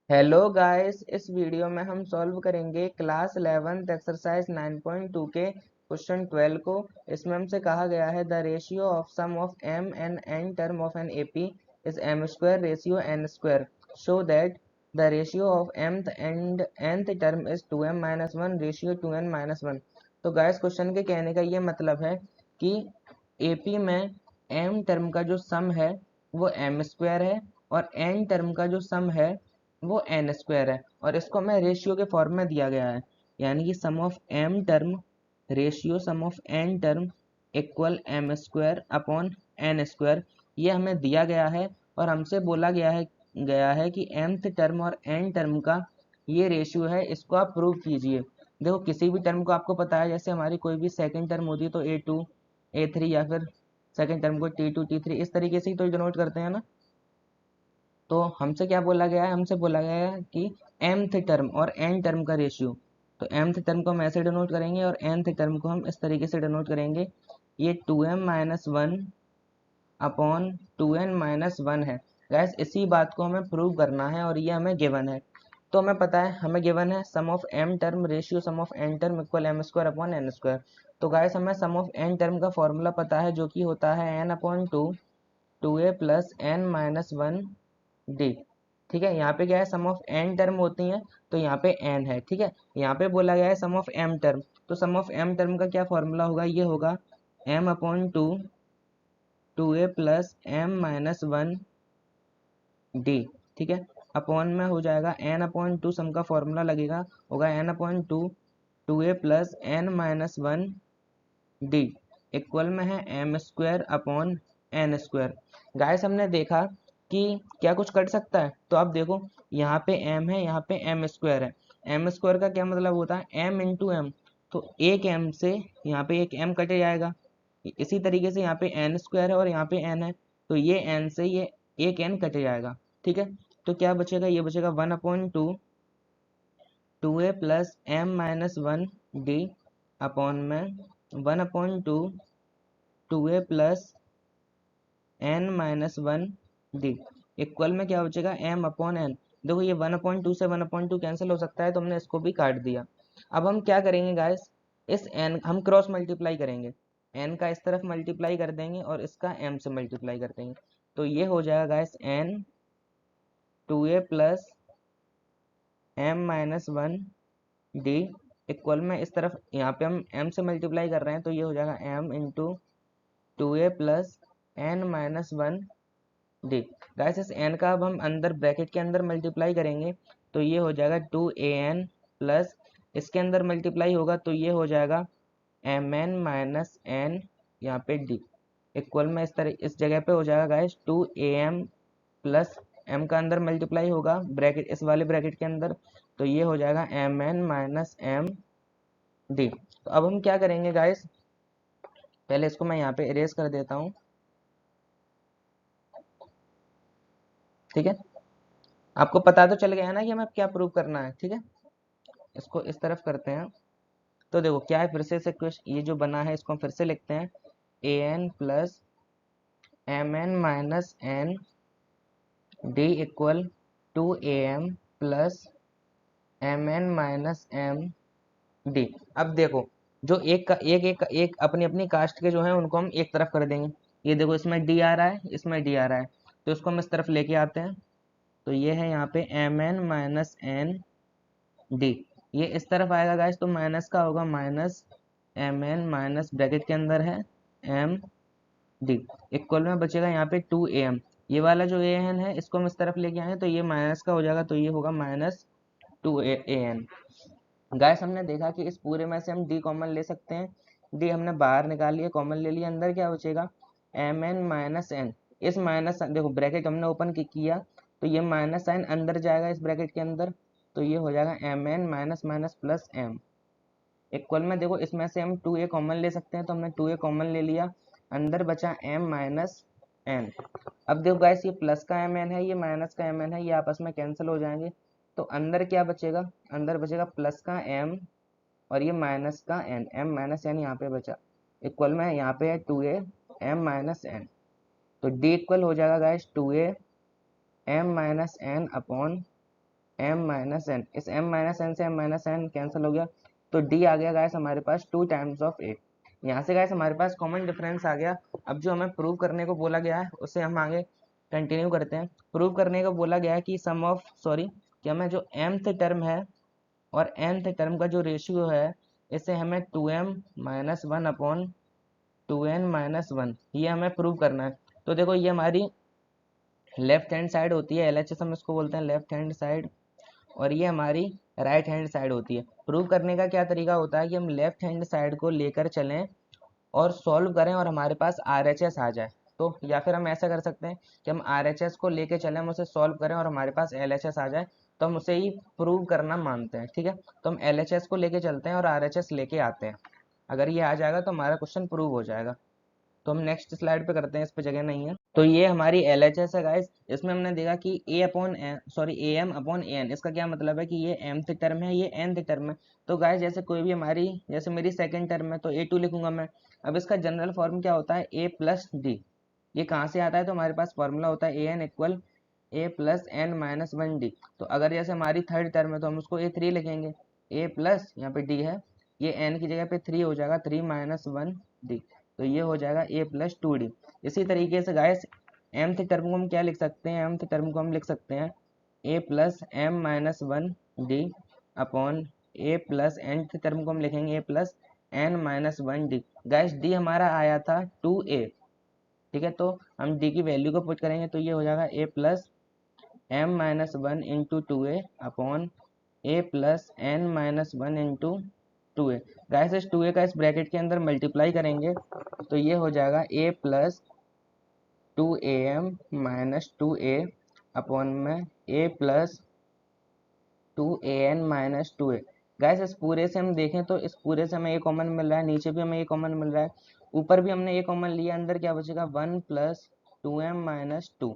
Hello guys, इस video में हम सॉल्व करेंगे क्लास 11th एक्सरसाइज 9.2 के क्वेश्चन 12 को। इसमें हमसे कहा गया है the ratio of sum of m and n term of an AP is m square ratio n square. Show that the ratio of mth and nth term is 2m minus 1 ratio 2n minus 1। तो guys question के कहने का ये मतलब है कि AP में m term का जो सम है वो m स्क्वायर है और n टर्म का जो सम है वो एन स्क्वायर है, और इसको हमें रेशियो के फॉर्म में दिया गया है। यानी कि sum of m term ratio sum of n term equal m square upon N square, ये हमें दिया गया है। और हमसे बोला गया है कि mth टर्म और n टर्म का ये रेशियो है, इसको आप प्रूव कीजिए। देखो, किसी भी टर्म को आपको पता है, जैसे हमारी कोई भी सेकंड टर्म होती है तो a2 a3, या फिर सेकंड टर्म को t2 t3, इस तरीके से ही तो डिनोट करते हैं ना। तो हमसे क्या बोला गया है, हमसे बोला गया है कि mth टर्म और n टर्म का रेशियो। तो mth टर्म को हम ऐसे डिनोट करेंगे और nth टर्म को हम इस तरीके से डिनोट करेंगे। ये 2m minus one upon 2n minus one है। गैस, इसी बात को हमें प्रूव करना है और ये हमें गिवन है। तो हमें पता है, हमें गिवन है sum of m term ratio sum of n term equal m square upon n square. तो गैस, हमें सम ऑफ n टर्म का फॉर्मूला पता है, जो कि होता है n upon two 2a plus n minus one d. ठीक है, यहाँ पे क्या है, सम ऑफ n टर्म होती हैं, तो यहाँ पे n है। ठीक है, यहाँ पे बोला गया है सम ऑफ m टर्म, तो सम ऑफ m टर्म का क्या फॉर्मूला होगा, ये होगा m upon two 2a plus m minus one d. ठीक है, अपॉन में हो जाएगा n अपॉन टू, सम का फॉर्मूला लगेगा, होगा n upon two 2a plus n minus one D equal में है M square upon N square. Guys, हमने देखा कि क्या कुछ कट सकता है, तो आप देखो, यहाँ पे m है, यहाँ पे एम स्क्वायर है। एम स्क्वायर का क्या मतलब होता है, m इंटू एम। तो एक m से यहाँ पे एक m कटे जाएगा। इसी तरीके से यहाँ पे n स्क्वायर है और यहाँ पे n है, तो ये n से ये एक n कटे जाएगा। ठीक है, तो क्या बचेगा, ये बचेगा one upon two 2a plus m minus one d upon में one upon two 2a plus n minus one D equal में क्या बचेगा, m अपॉन n। देखो, ये वन अपॉन टू से वन अपॉन टू कैंसिल हो सकता है, तो हमने इसको भी काट दिया। अब हम क्या करेंगे गाइस, इस n हम क्रॉस मल्टीप्लाई करेंगे। n का इस तरफ मल्टीप्लाई कर देंगे और इसका m से मल्टीप्लाई कर देंगे, तो ये हो जाएगा guys n 2a plus m minus one D equal में इस तरफ यहाँ पे हम m से मल्टीप्लाई कर रहे हैं, तो ये हो जाएगा m into 2a plus n minus one D. Guys, इस n का अब हम अंदर ब्रैकेट के अंदर मल्टीप्लाई करेंगे, तो ये हो जाएगा 2an प्लस इसके अंदर मल्टीप्लाई होगा, तो ये हो जाएगा mn माइनस n यहाँ पे d इक्वल में इस जगह पे हो जाएगा गाइस 2am प्लस m का अंदर मल्टीप्लाई होगा ब्रैकेट, इस वाले ब्रैकेट के अंदर, तो ये हो जाएगा mn माइनस m d। तो अब हम क्या करेंगे गाइस, पहले इसको मैं यहाँ पे इरेज कर देता हूँ। ठीक है, आपको पता तो चल गया है ना कि हमें क्या प्रूव करना है। ठीक है, इसको इस तरफ करते हैं। तो देखो क्या है, फिर से ये जो बना है इसको हम फिर से लिखते हैं, a n plus m N minus N d equal to A m plus m N minus m d. अब देखो, जो एक का एक अपनी अपनी कास्ट के जो है उनको हम एक तरफ कर देंगे। ये देखो, इसमें डी आ रहा है, इसमें डी आ रहा है, तो इसको हम इस तरफ लेके आते हैं। तो ये है यहाँ पे M N minus N D, ये इस तरफ आएगा गाइस, तो माइनस का होगा minus M N minus bracket के अंदर है एम डी इक्वल में बचेगा यहाँ पे टू ए एम। ये वाला जो ए एन है इसको हम इस तरफ लेके आए, तो ये माइनस का हो जाएगा, तो ये होगा minus two A N. Guys, हमने देखा कि इस पूरे में से हम डी कॉमन ले सकते हैं। डी हमने बाहर निकाल लिया, कॉमन ले लिया, अंदर क्या बचेगा, एम एन माइनस एन। इस माइनस, देखो ब्रैकेट हमने ओपन किया, तो ये माइनस साइन अंदर जाएगा इस ब्रैकेट के अंदर, तो ये हो जाएगा M N minus minus plus M equal में, देखो इसमें से हम टू ए कॉमन ले सकते हैं, तो हमने टू ए कॉमन ले लिया, अंदर बचा एम माइनस एन। अब देखो गाइस, ये प्लस का एम एन है, ये माइनस का एम एन है, ये आपस में कैंसिल हो जाएंगे, तो अंदर क्या बचेगा, अंदर बचेगा प्लस का एम और ये माइनस का एन, एम माइनस एन यहाँ पे बचा इक्वल में, यहाँ पे है टू ए एम माइनस एन। तो डी इक्वल हो जाएगा गाइस टू ए M minus N upon m minus N, इस m माइनस एन से m माइनस एन कैंसिल हो गया, तो d आ गया गाइस हमारे पास 2 टाइम्स ऑफ a। यहाँ से गाइस हमारे पास कॉमन डिफरेंस आ गया। अब जो हमें प्रूव करने को बोला गया है उसे हम आगे कंटिन्यू करते हैं। प्रूव करने को बोला गया है कि सम ऑफ सॉरी कि हमें जो mth टर्म है और nth टर्म का जो रेशियो है इसे हमें 2m minus one upon 2n minus one ये हमें प्रूव करना है। तो देखो ये हमारी लेफ्ट हैंड साइड होती है, LHS हम इसको बोलते हैं लेफ्ट हैंड साइड, और ये हमारी राइट हैंड साइड होती है। प्रूव करने का क्या तरीका होता है कि हम लेफ्ट हैंड साइड को लेकर चलें और सॉल्व करें और हमारे पास RHS आ जाए। तो या फिर हम ऐसा कर सकते हैं कि हम RHS को लेके चलें, हम उसे सॉल्व करें और हमारे पास LHS आ जाए, तो हम उसे ही प्रूव करना मानते हैं। ठीक है, तो हम LHS को लेके चलते हैं और RHS लेके आते हैं। अगर ये आ जाएगा तो हमारा क्वेश्चन प्रूव हो जाएगा। तो हम नेक्स्ट स्लाइड पे करते हैं, इस पे जगह नहीं है। तो ये हमारी LHS है गाइस। इसमें हमने देखा कि AM अपॉन AN, इसका क्या मतलब है कि ये mth टर्म है, ये nth टर्म है। तो गाइस जैसे कोई भी हमारी, जैसे मेरी सेकंड टर्म है तो A2 लिखूंगा मैं। अब इसका जनरल फॉर्म क्या होता है, A प्लस डी। ये कहाँ से आता है, तो हमारे पास फॉर्मूला होता है AN equal A plus N minus one D. तो अगर जैसे हमारी थर्ड टर्म है तो हम उसको A3 लिखेंगे, A प्लस यहाँ पे D है, ये n की जगह पे 3 हो जाएगा, 3 माइनस वन डी। तो ये हो जाएगा A प्लस टू डी। इसी तरीके से गाइस mth टर्म को हम क्या लिख सकते हैं, mth टर्म को हम लिख सकते हैं A plus m minus one d upon A plus nth term को हम लिखेंगे A plus n minus one D. Guys D हमारा आया था 2A। ठीक है, तो हम डी की वैल्यू को पुट करेंगे तो ये हो जाएगा A plus m minus one into two A upon A plus n minus one into two A. Guys इस 2a का इस ब्रैकेट के अंदर मल्टीप्लाई करेंगे तो ये हो जाएगा A plus 2am minus 2a upon में A plus 2an minus 2a। Guys इस पूरे से हम देखें तो इस पूरे से हमें ये कॉमन मिल रहा है, नीचे भी हमें ये कॉमन मिल रहा है, ऊपर भी हमने ये कॉमन लिया, अंदर क्या बचेगा 1 प्लस 2m माइनस 2।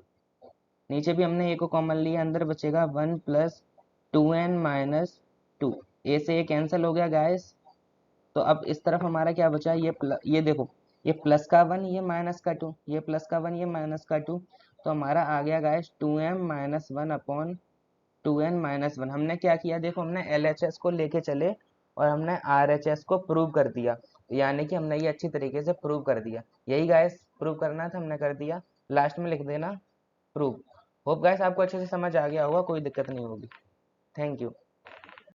नीचे भी हमने ए को कॉमन लिया, अंदर बचेगा 1 प्लस 2n माइनस 2। ए से ये कैंसिल हो गया गाइस। तो अब इस तरफ हमारा क्या बचा, ये देखो, ये प्लस का 1 ये माइनस का 2, ये प्लस का 1 ये माइनस का 2। तो हमारा आ गया guys 2m minus one upon 2n minus one. हमने क्या किया, देखो हमने LHS को लेके चले और हमने RHS को प्रूव कर दिया, यानी कि हमने ये अच्छी तरीके से प्रूव कर दिया। यही गाइस प्रूव करना था, हमने कर दिया। लास्ट में लिख देना प्रूव। होप गाइस आपको अच्छे से समझ आ गया होगा, कोई दिक्कत नहीं होगी। Thank you.